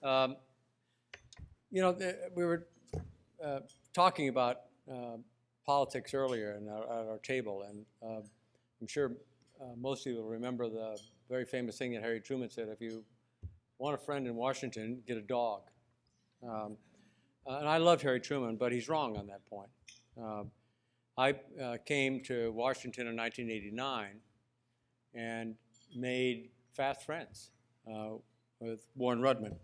Um, we were talking about politics earlier at our table, and I'm sure most of you will remember the very famous thing that Harry Truman said: "If you want a friend in Washington, get a dog." And I loved Harry Truman, but he's wrong on that point. I came to Washington in 1989 and made fast friends with Warren Rudman,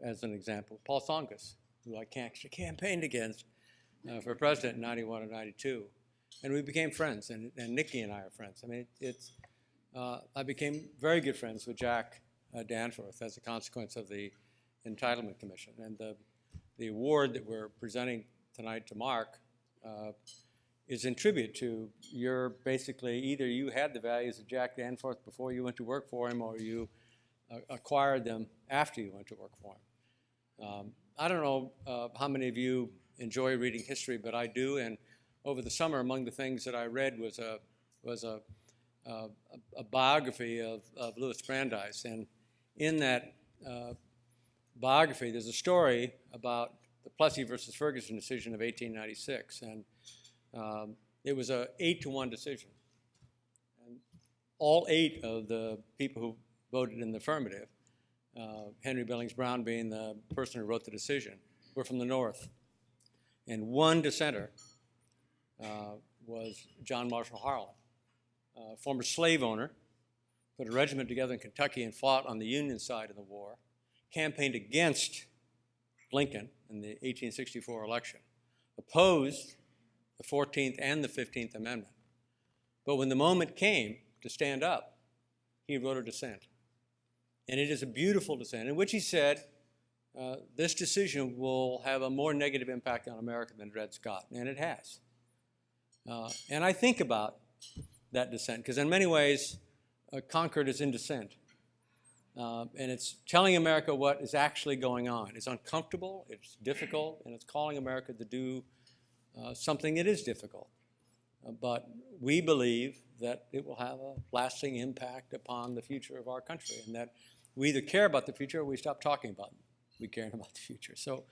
as an example. Paul Tsongas, who I campaigned against for president in 91 and 92. And we became friends, and Nikki and I are friends. I mean, I became very good friends with Jack Danforth as a consequence of the Entitlement Commission. And the award that we're presenting tonight to Mark is in tribute to basically, either you had the values of Jack Danforth before you went to work for him, or you acquired them after you went to work for him. I don't know how many of you enjoy reading history, but I do. And over the summer, among the things that I read was a biography of Louis Brandeis. And in that biography, there's a story about the Plessy versus Ferguson decision of 1896. And it was an 8-1 decision. And all 8 of the people who voted in the affirmative, Henry Billings Brown being the person who wrote the decision, were from the North. And one dissenter was John Marshall Harlan, former slave owner, put a regiment together in Kentucky and fought on the Union side of the war, campaigned against Lincoln in the 1864 election, opposed the 14th and the 15th Amendment. But when the moment came to stand up, he wrote a dissent. And it is a beautiful dissent in which he said, this decision will have a more negative impact on America than Dred Scott, and it has. And I think about that dissent, because in many ways, Concord is in dissent. And it's telling America what is actually going on. It's uncomfortable, it's difficult, and it's calling America to do something that is difficult. But we believe that it will have a lasting impact upon the future of our country, and that we either care about the future or we stop talking about we caring about the future. So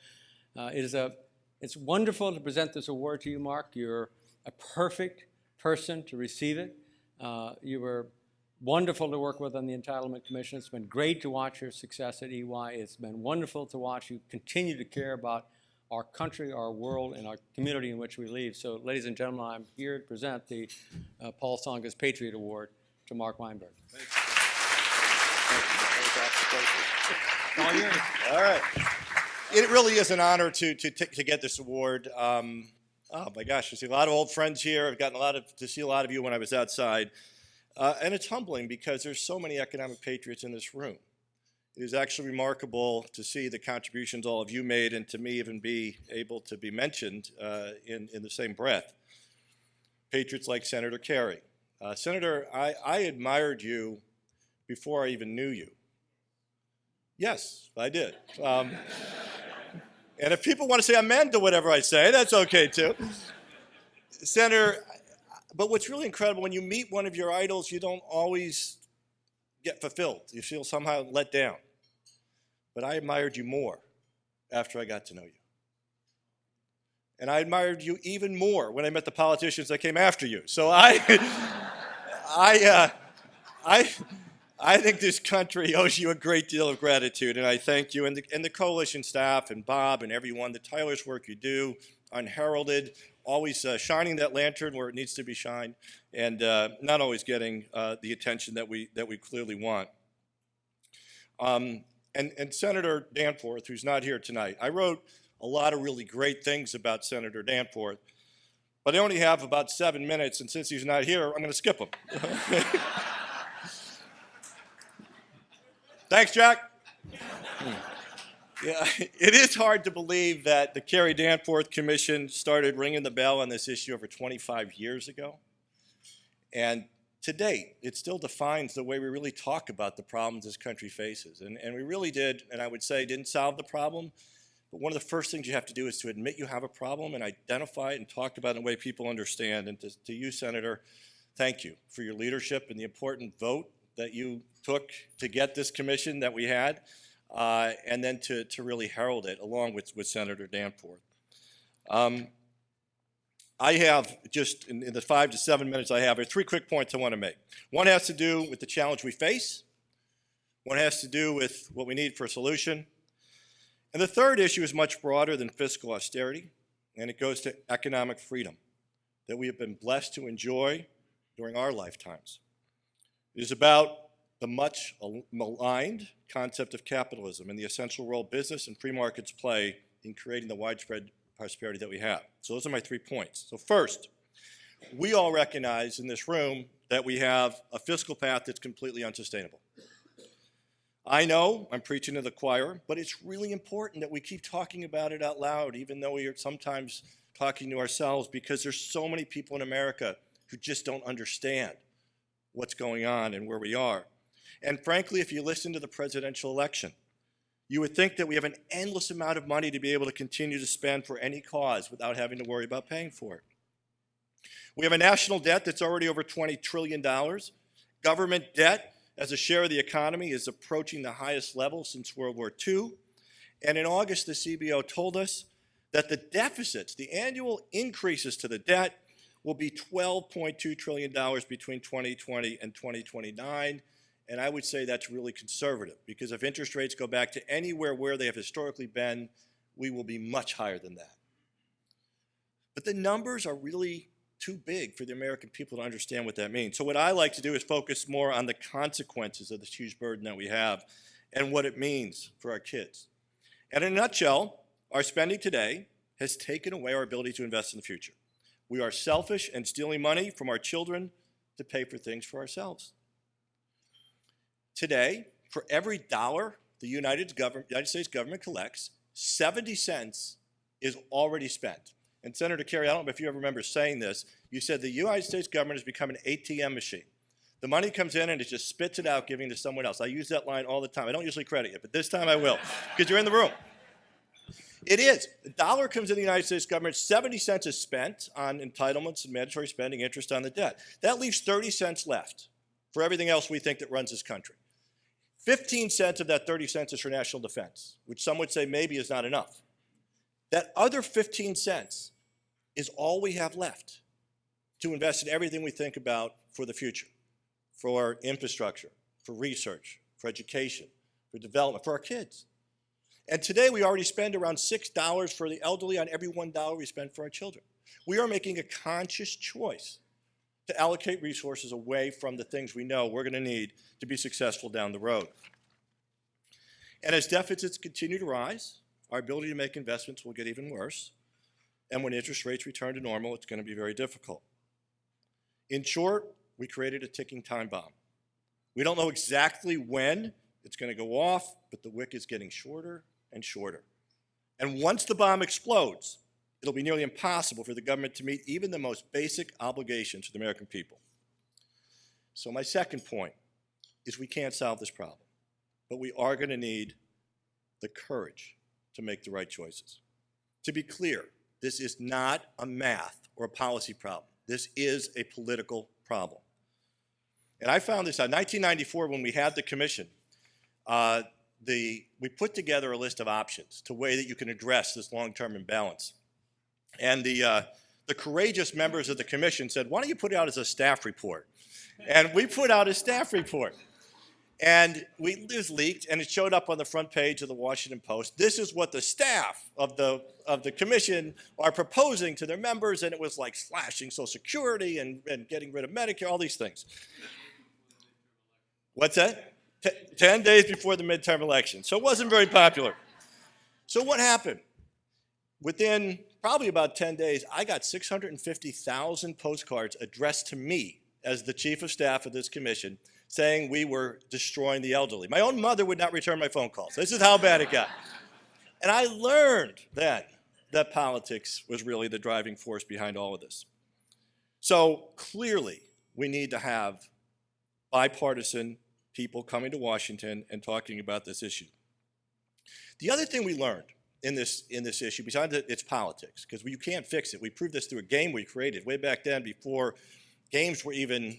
it's wonderful to present this award to you, Mark. You're a perfect person to receive it. You were wonderful to work with on the Entitlement Commission. It's been great to watch your success at EY. It's been wonderful to watch you continue to care about our country, our world, and our community in which we live. So, ladies and gentlemen, I'm here to present the Paul Tsongas Patriot Award to Mark Weinberger. Thank you. All yours. All right. It really is an honor to get this award. Oh my gosh, I see a lot of old friends here. I've gotten to see a lot of you when I was outside. And it's humbling because there's so many economic patriots in this room. It is actually remarkable to see the contributions all of you made, and to me even be able to be mentioned in the same breath. Patriots like Senator Kerrey. Senator, I admired you before I even knew you. Yes, I did. And if people want to say amen to whatever I say, that's okay too. Senator, but what's really incredible, when you meet one of your idols, you don't always get fulfilled. You feel somehow let down. But I admired you more after I got to know you. And I admired you even more when I met the politicians that came after you. So I think this country owes you a great deal of gratitude, and I thank you and the coalition staff and Bob and everyone, the tireless work you do, unheralded, always shining that lantern where it needs to be shined, and not always getting the attention that we clearly want. And Senator Danforth, who's not here tonight, I wrote a lot of really great things about Senator Danforth, but I only have about 7 minutes, and since he's not here, I'm going to skip him. Thanks, Jack. Yeah, it is hard to believe that the Kerrey Danforth Commission started ringing the bell on this issue over 25 years ago. And to date, it still defines the way we really talk about the problems this country faces. And we really did, and I would say didn't solve the problem, but one of the first things you have to do is to admit you have a problem and identify it and talk about it in a way people understand. And to you, Senator, thank you for your leadership and the important vote that you took to get this commission that we had. and then to really herald it along with Senator Danforth. I have just, in the 5 to 7 minutes I have, 3 quick points I want to make. One has to do with the challenge we face. One has to do with what we need for a solution. And the third issue is much broader than fiscal austerity, and it goes to economic freedom that we have been blessed to enjoy during our lifetimes. It is about the much maligned concept of capitalism and the essential role business and free markets play in creating the widespread prosperity that we have. So those are my 3 points. So first, we all recognize in this room that we have a fiscal path that's completely unsustainable. I know I'm preaching to the choir, but it's really important that we keep talking about it out loud, even though we are sometimes talking to ourselves, because there's so many people in America who just don't understand what's going on and where we are. And frankly, if you listen to the presidential election, you would think that we have an endless amount of money to be able to continue to spend for any cause without having to worry about paying for it. We have a national debt that's already over $20 trillion. Government debt as a share of the economy is approaching the highest level since World War II. And in August, the CBO told us that the deficits, the annual increases to the debt, will be $12.2 trillion between 2020 and 2029. And I would say that's really conservative, because if interest rates go back to anywhere where they have historically been, we will be much higher than that. But the numbers are really too big for the American people to understand what that means. So what I like to do is focus more on the consequences of this huge burden that we have and what it means for our kids. And in a nutshell, our spending today has taken away our ability to invest in the future. We are selfish and stealing money from our children to pay for things for ourselves. Today, for every dollar the United States government collects, 70 cents is already spent. And Senator Kerrey, I don't know if you ever remember saying this, you said the United States government has become an ATM machine. The money comes in and it just spits it out, giving it to someone else. I use that line all the time. I don't usually credit you, but this time I will, because you're in the room. It is. The dollar comes in the United States government, 70 cents is spent on entitlements and mandatory spending, interest on the debt. That leaves 30 cents left for everything else we think that runs this country. 15 cents of that 30 cents is for national defense, which some would say maybe is not enough. That other 15 cents is all we have left to invest in everything we think about for the future, for infrastructure, for research, for education, for development, for our kids. And today we already spend around $6 for the elderly on every $1 we spend for our children. We are making a conscious choice to allocate resources away from the things we know we're going to need to be successful down the road. And as deficits continue to rise, our ability to make investments will get even worse. And when interest rates return to normal, it's going to be very difficult. In short, we created a ticking time bomb. We don't know exactly when it's going to go off, but the wick is getting shorter and shorter. And once the bomb explodes, it'll be nearly impossible for the government to meet even the most basic obligations to the American people. So my second point is we can't solve this problem, but we are going to need the courage to make the right choices. To be clear, this is not a math or a policy problem. This is a political problem. And I found this out in 1994 when we had the commission. We put together a list of options to way that you can address this long-term imbalance. And the courageous members of the commission said, why don't you put it out as a staff report? And we put out a staff report. And it was leaked, and it showed up on the front page of the Washington Post. This is what the staff of the commission are proposing to their members, and it was like slashing Social Security and getting rid of Medicare, all these things. What's that? 10 days before the midterm election. So it wasn't very popular. So what happened? Within probably about 10 days, I got 650,000 postcards addressed to me as the chief of staff of this commission saying we were destroying the elderly. My own mother would not return my phone calls. This is how bad it got. And I learned then that politics was really the driving force behind all of this. So clearly, we need to have bipartisan people coming to Washington and talking about this issue. The other thing we learned in this issue, besides its politics, because you can't fix it. We proved this through a game we created way back then before games were even,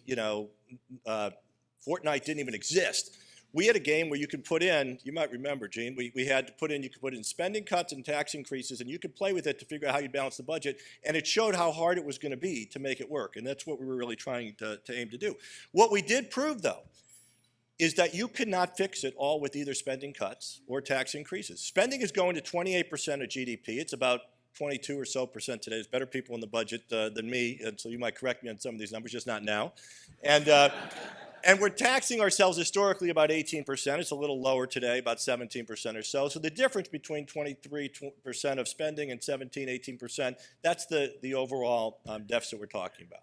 Fortnite didn't even exist. we had a game where you could put in, you might remember, Gene, we had to put in, you could put in spending cuts and tax increases, and you could play with it to figure out how you balance the budget, and it showed how hard it was going to be to make it work, and that's what we were really trying to aim to do. What we did prove, though, is that you cannot fix it all with either spending cuts or tax increases. Spending is going to 28% of GDP. It's about 22 or so percent today. There's better people in the budget than me, and so you might correct me on some of these numbers, just not now. And we're taxing ourselves historically about 18%. It's a little lower today, about 17% or so. So the difference between 23% of spending and 17, 18%, that's the overall deficit we're talking about.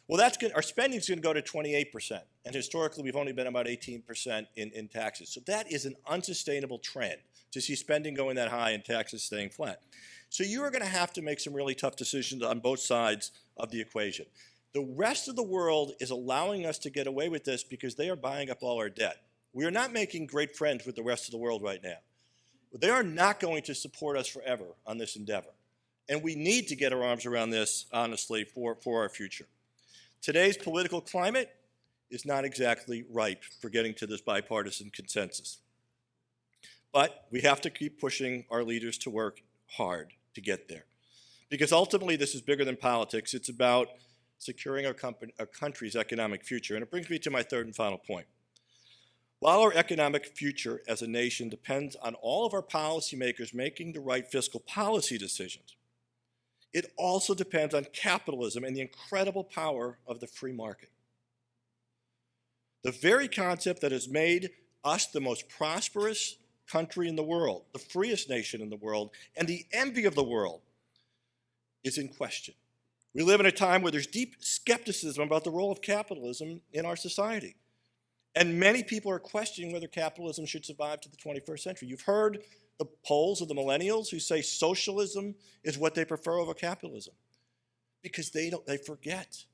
Well, our spending is going to go to 28%. And historically, we've only been about 18% in taxes. So that is an unsustainable trend to see spending going that high and taxes staying flat. So you are going to have to make some really tough decisions on both sides of the equation. The rest of the world is allowing us to get away with this because they are buying up all our debt. We are not making great friends with the rest of the world right now. They are not going to support us forever on this endeavor. And we need to get our arms around this, honestly, for our future. Today's political climate is not exactly ripe for getting to this bipartisan consensus. But we have to keep pushing our leaders to work hard to get there. Because ultimately, this is bigger than politics. It's about securing our country's economic future. And it brings me to my third and final point. While our economic future as a nation depends on all of our policymakers making the right fiscal policy decisions, it also depends on capitalism and the incredible power of the free market. The very concept that has made us the most prosperous country in the world, the freest nation in the world, and the envy of the world is in question. We live in a time where there's deep skepticism about the role of capitalism in our society. And many people are questioning whether capitalism should survive to the 21st century. You've heard the polls of the millennials who say socialism is what they prefer over capitalism because they forget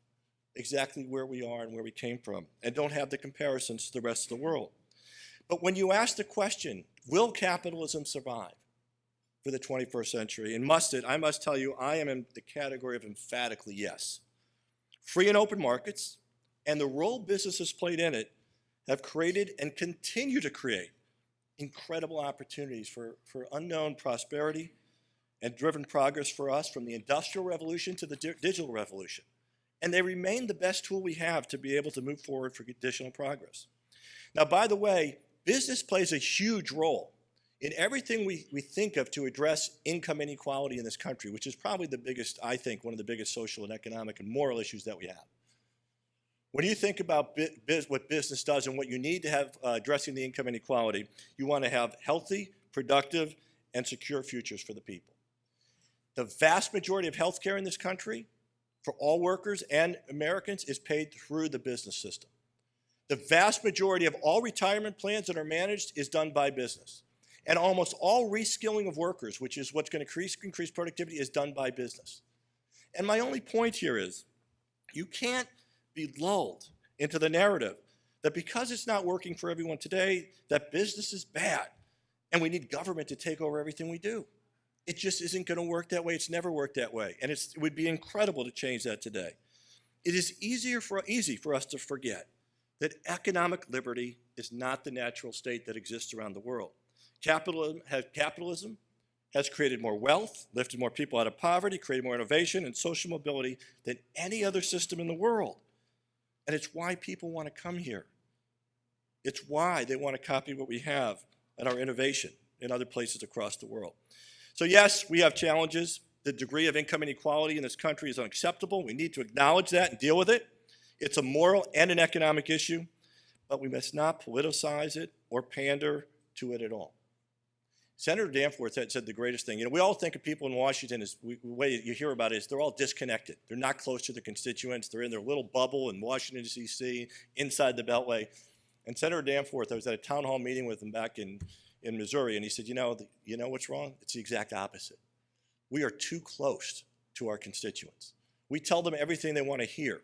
exactly where we are and where we came from and don't have the comparisons to the rest of the world. But when you ask the question, will capitalism survive for the 21st century, and must it, I must tell you, I am in the category of emphatically yes. Free and open markets and the role businesses played in it have created and continue to create incredible opportunities for unknown prosperity and driven progress for us from the Industrial Revolution to the digital revolution. And they remain the best tool we have to be able to move forward for additional progress. Now, by the way, business plays a huge role in everything we think of to address income inequality in this country, which is probably the biggest, I think, one of the biggest social and economic and moral issues that we have. When you think about what business does and what you need to have addressing the income inequality, you want to have healthy, productive, and secure futures for the people. The vast majority of healthcare in this country, for all workers and Americans, is paid through the business system. The vast majority of all retirement plans that are managed is done by business. And almost all reskilling of workers, which is what's going to increase productivity, is done by business. And my only point here is, you can't be lulled into the narrative that because it's not working for everyone today, that business is bad and we need government to take over everything we do. It just isn't going to work that way. It's never worked that way. And it would be incredible to change that today. It is easy for us to forget that economic liberty is not the natural state that exists around the world. Capitalism has created more wealth, lifted more people out of poverty, created more innovation and social mobility than any other system in the world. And it's why people want to come here. It's why they want to copy what we have and our innovation in other places across the world. So yes, we have challenges. The degree of income inequality in this country is unacceptable. We need to acknowledge that and deal with it. It's a moral and an economic issue, but we must not politicize it or pander to it at all. Senator Danforth said the greatest thing. You know, we all think of people in Washington, the way you hear about it is they're all disconnected. They're not close to their constituents. They're in their little bubble in Washington, D.C., inside the Beltway. And Senator Danforth, I was at a town hall meeting with him back in Missouri, and he said, you know what's wrong? It's the exact opposite. We are too close to our constituents. We tell them everything they want to hear.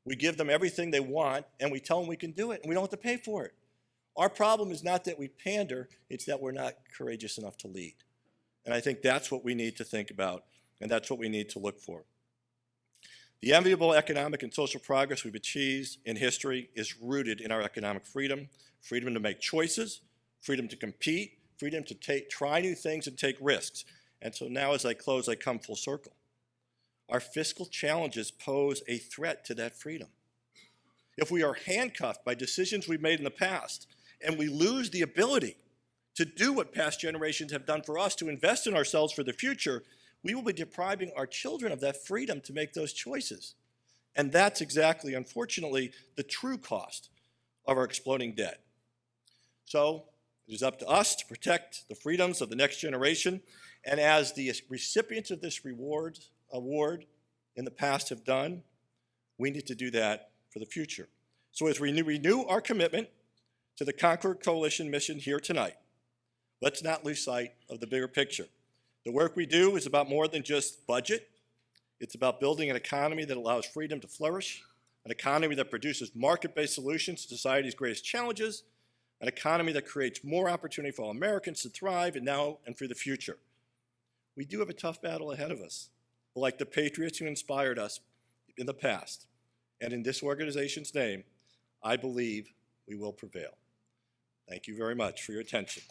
We give them everything they want, and we tell them we can do it, and we don't have to pay for it. Our problem is not that we pander, it's that we're not courageous enough to lead. And I think that's what we need to think about, and that's what we need to look for. The enviable economic and social progress we've achieved in history is rooted in our economic freedom, freedom to make choices, freedom to compete, freedom to try new things and take risks. And so now as I close, I come full circle. Our fiscal challenges pose a threat to that freedom. If we are handcuffed by decisions we've made in the past and we lose the ability to do what past generations have done for us, to invest in ourselves for the future, we will be depriving our children of that freedom to make those choices. And that's exactly, unfortunately, the true cost of our exploding debt. So it is up to us to protect the freedoms of the next generation. And as the recipients of this award in the past have done, we need to do that for the future. So as we renew our commitment to the Concord Coalition mission here tonight, let's not lose sight of the bigger picture. The work we do is about more than just budget. It's about building an economy that allows freedom to flourish, an economy that produces market-based solutions to society's greatest challenges, an economy that creates more opportunity for all Americans to thrive and now and for the future. We do have a tough battle ahead of us, like the patriots who inspired us in the past. And in this organization's name, I believe we will prevail. Thank you very much for your attention.